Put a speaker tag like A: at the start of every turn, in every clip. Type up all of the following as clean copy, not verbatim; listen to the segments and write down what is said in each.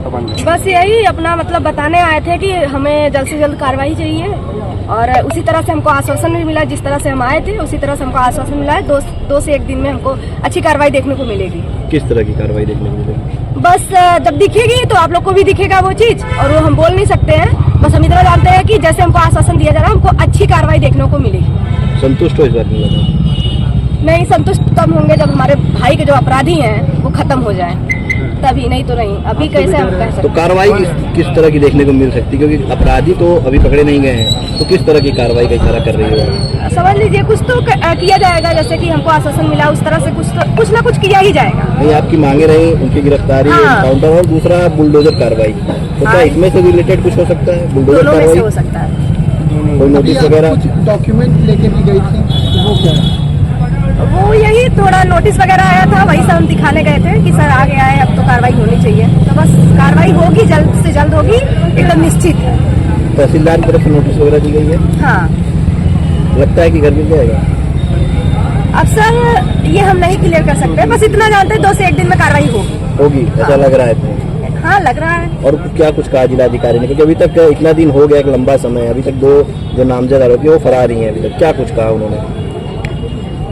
A: बस यही अपना मतलब बताने आए थे कि हमें जल्द से जल्द कार्रवाई चाहिए और उसी तरह से हमको आश्वासन भी मिला। जिस तरह से हम आए थे उसी तरह से हमको आश्वासन मिला है। दो से एक दिन में हमको अच्छी कार्रवाई देखने को मिलेगी।
B: किस तरह की कार्रवाई देखने को मिलेगी?
A: बस जब दिखेगी तो आप लोग को भी दिखेगा वो चीज, और वो हम बोल नहीं सकते हैं। बस हम इतना जानते हैं कि जैसे हमको आश्वासन दिया जा रहा है हमको अच्छी कार्रवाई देखने को मिलेगी।
B: संतुष्ट हो इस बात में?
A: नहीं, संतुष्ट तब होंगे जब हमारे भाई के जो अपराधी हैं वो खत्म हो जाए, तभी। नहीं तो नहीं। अभी कैसे हम कह सकते?
B: तो कार्रवाई किस तरह की देखने को मिल सकती है? क्योंकि अपराधी तो अभी पकड़े नहीं गए हैं, तो किस तरह की कार्रवाई का इशारा कर रही है?
A: समझ लीजिए कुछ तो किया जाएगा। जैसे कि हमको आश्वासन मिला उस तरह से कुछ ना कुछ किया ही जाएगा।
B: नहीं, आपकी मांगे रही उनकी गिरफ्तारी, काउंटर और दूसरा बुलडोजर कार्रवाई, तो क्या इसमें से रिलेटेड कुछ हो सकता है? बुलडोजर
A: दोनों में से
B: कार्रवाई
A: हो सकता है।
B: कोई नोटिस वगैरह?
C: कुछ डॉक्यूमेंट लेके भी गई थी, वो क्या है?
A: वो यही थोड़ा नोटिस वगैरह आया था, वही सब हम दिखाने गए थे कि सर आ गया है, अब तो कार्रवाई होनी चाहिए। तो बस कार्रवाई होगी, जल्द से जल्द होगी, एकदम निश्चित है।
B: तहसीलदार की तरफ से नोटिस वगैरह दी गई है?
A: हाँ,
B: लगता है कि घर मिल जाएगा?
A: अब सर ये हम नहीं क्लियर कर सकते, बस इतना जानते हैं 2 से 1 दिन में कार्रवाई
B: होगी, ऐसा लग रहा है।
A: हाँ, लग रहा है।
B: और क्या कुछ कहा जिलाधिकारी ने? क्योंकि अभी तक इतना दिन हो गया, एक लंबा समय, अभी तक 2 जो नामजद आरोपी वो फरार ही हैं अभी तक। क्या कुछ कहा उन्होंने?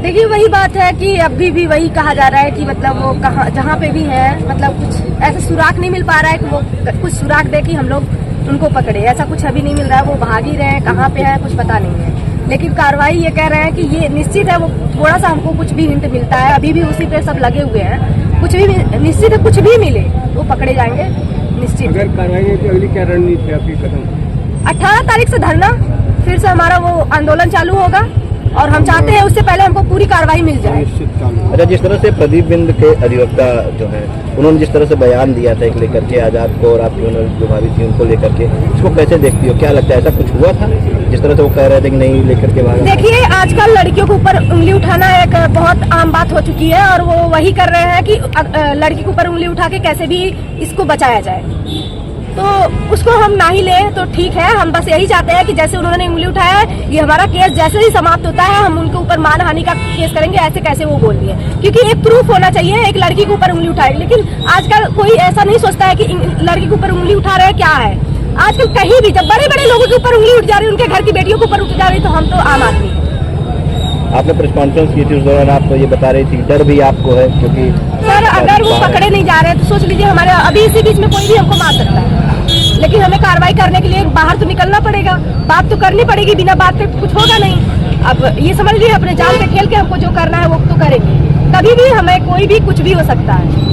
A: देखिए वही बात है कि अभी भी वही कहा जा रहा है कि मतलब वो कहाँ जहाँ पे भी है, मतलब कुछ ऐसा सुराग नहीं मिल पा रहा है कि वो कुछ सुराग दे कि हम लोग उनको पकड़े। ऐसा कुछ अभी नहीं मिल रहा है। वो भाग ही रहे हैं, कहाँ पे है कुछ पता नहीं है। लेकिन कार्रवाई ये कह रहे हैं कि ये निश्चित है। वो थोड़ा सा हमको कुछ भी हिंट मिलता है, अभी भी उसी पे सब लगे हुए हैं। कुछ भी निश्चित है, कुछ भी मिले वो पकड़े जाएंगे निश्चित।
C: अगर कार्रवाई नहीं तो अगली क्या रणनीति है आपकी कदम?
A: 18 तारीख से धरना, फिर से हमारा वो आंदोलन चालू होगा और हम चाहते हैं उससे पहले हमको पूरी कार्रवाई मिल जाए।
B: अच्छा, जिस तरह से प्रदीप बिंद के अधिवक्ता जो है उन्होंने जिस तरह से बयान दिया था एक लेकर के आजाद को और आपकी जो भाभी थी उनको लेकर के, इसको कैसे देखती हो? क्या लगता है ऐसा कुछ हुआ था जिस तरह से वो कह रहे थे कि नहीं लेकर के भागा?
A: देखिए आजकल लड़कियों के ऊपर उंगली उठाना एक बहुत आम बात हो चुकी है और वो वही कर रहे हैं कि लड़की के ऊपर उंगली उठा के कैसे भी इसको बचाया जाए। तो उसको हम ना ही लें तो ठीक है। हम बस यही चाहते हैं कि जैसे उन्होंने उंगली उठाया है, ये हमारा केस जैसे ही समाप्त होता है हम उनके ऊपर मानहानि का केस करेंगे। ऐसे कैसे वो बोल दिए, क्योंकि एक प्रूफ होना चाहिए। एक लड़की के ऊपर उंगली उठाए, लेकिन आजकल कोई ऐसा नहीं सोचता है कि लड़की के ऊपर उंगली उठा रहे क्या है। आजकल कहीं भी जब बड़े बड़े लोगों के ऊपर उंगली उठ जा रही है, उनके घर की बेटियों के ऊपर उठ जा रही, तो हम तो आम आदमी है।
B: आपने प्रेस कॉन्फ्रेंस की थी, उस दौरान आप ये बता रही थी डर भी आपको है, क्योंकि
A: सर अगर वो पकड़े नहीं जा रहे तो सोच लीजिए हमारे अभी इसी बीच में कोई भी हमको मार सकता है। लेकिन हमें कार्रवाई करने के लिए बाहर तो निकलना पड़ेगा, बात तो करनी पड़ेगी। बिना बात के कुछ होगा नहीं। अब ये समझ लीजिए अपने जान पे खेल के हमको जो करना है वो तो करेंगे। कभी भी हमें कोई भी कुछ भी हो सकता है।